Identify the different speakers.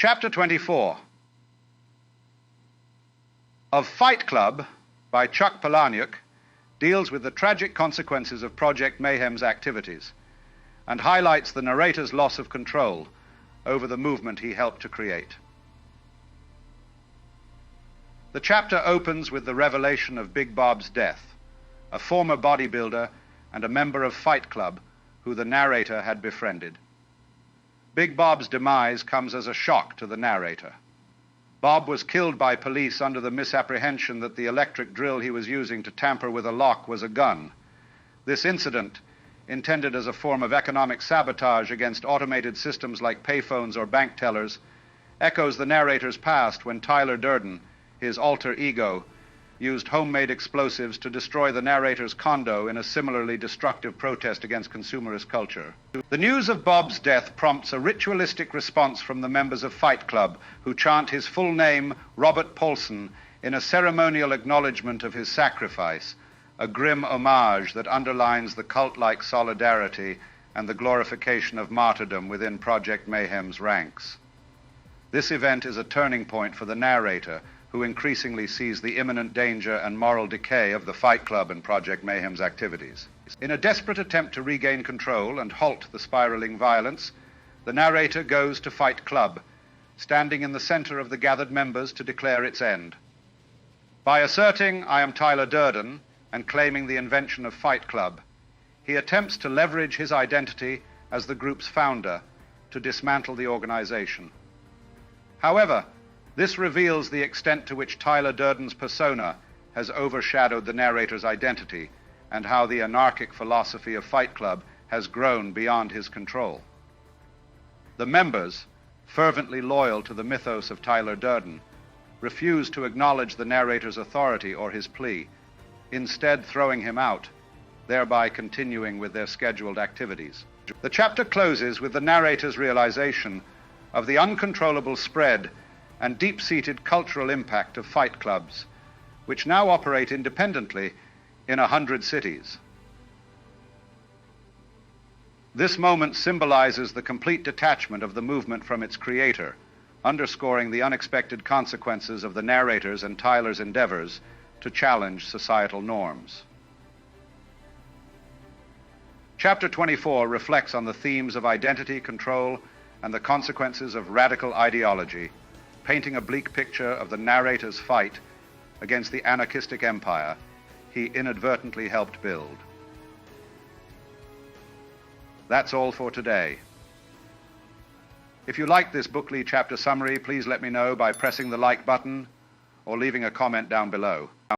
Speaker 1: Chapter 24 of Fight Club by Chuck Palahniuk deals with the tragic consequences of Project Mayhem's activities and highlights the narrator's loss of control over the movement he helped to create. The chapter opens with the revelation of Big Bob's death, a former bodybuilder and a member of Fight Club who the narrator had befriended. Big Bob's demise comes as a shock to the narrator. Bob was killed by police under the misapprehension that the electric drill he was using to tamper with a lock was a gun. This incident, intended as a form of economic sabotage against automated systems like payphones or bank tellers, echoes the narrator's past when Tyler Durden, his alter ego, used homemade explosives to destroy the narrator's condo in a similarly destructive protest against consumerist culture. The news of Bob's death prompts a ritualistic response from the members of Fight Club, who chant his full name, Robert Paulson, in a ceremonial acknowledgement of his sacrifice, a grim homage that underlines the cult-like solidarity and the glorification of martyrdom within Project Mayhem's ranks. This event is a turning point for the narrator, who increasingly sees the imminent danger and moral decay of the Fight Club and Project Mayhem's activities. In a desperate attempt to regain control and halt the spiraling violence, the narrator goes to Fight Club, standing in the center of the gathered members to declare its end. By asserting, "I am Tyler Durden," and claiming the invention of Fight Club, he attempts to leverage his identity as the group's founder to dismantle the organization. However, this reveals the extent to which Tyler Durden's persona has overshadowed the narrator's identity and how the anarchic philosophy of Fight Club has grown beyond his control. The members, fervently loyal to the mythos of Tyler Durden, refuse to acknowledge the narrator's authority or his plea, instead throwing him out, thereby continuing with their scheduled activities. The chapter closes with the narrator's realization of the uncontrollable spread and deep-seated cultural impact of fight clubs, which now operate independently in 100 cities. This moment symbolizes the complete detachment of the movement from its creator, underscoring the unexpected consequences of the narrator's and Tyler's endeavors to challenge societal norms. Chapter 24 reflects on the themes of identity, control, and the consequences of radical ideology, painting a bleak picture of the narrator's fight against the anarchistic empire he inadvertently helped build. That's all for today. If you like this Book Lee chapter summary, please let me know by pressing the like button or leaving a comment down below.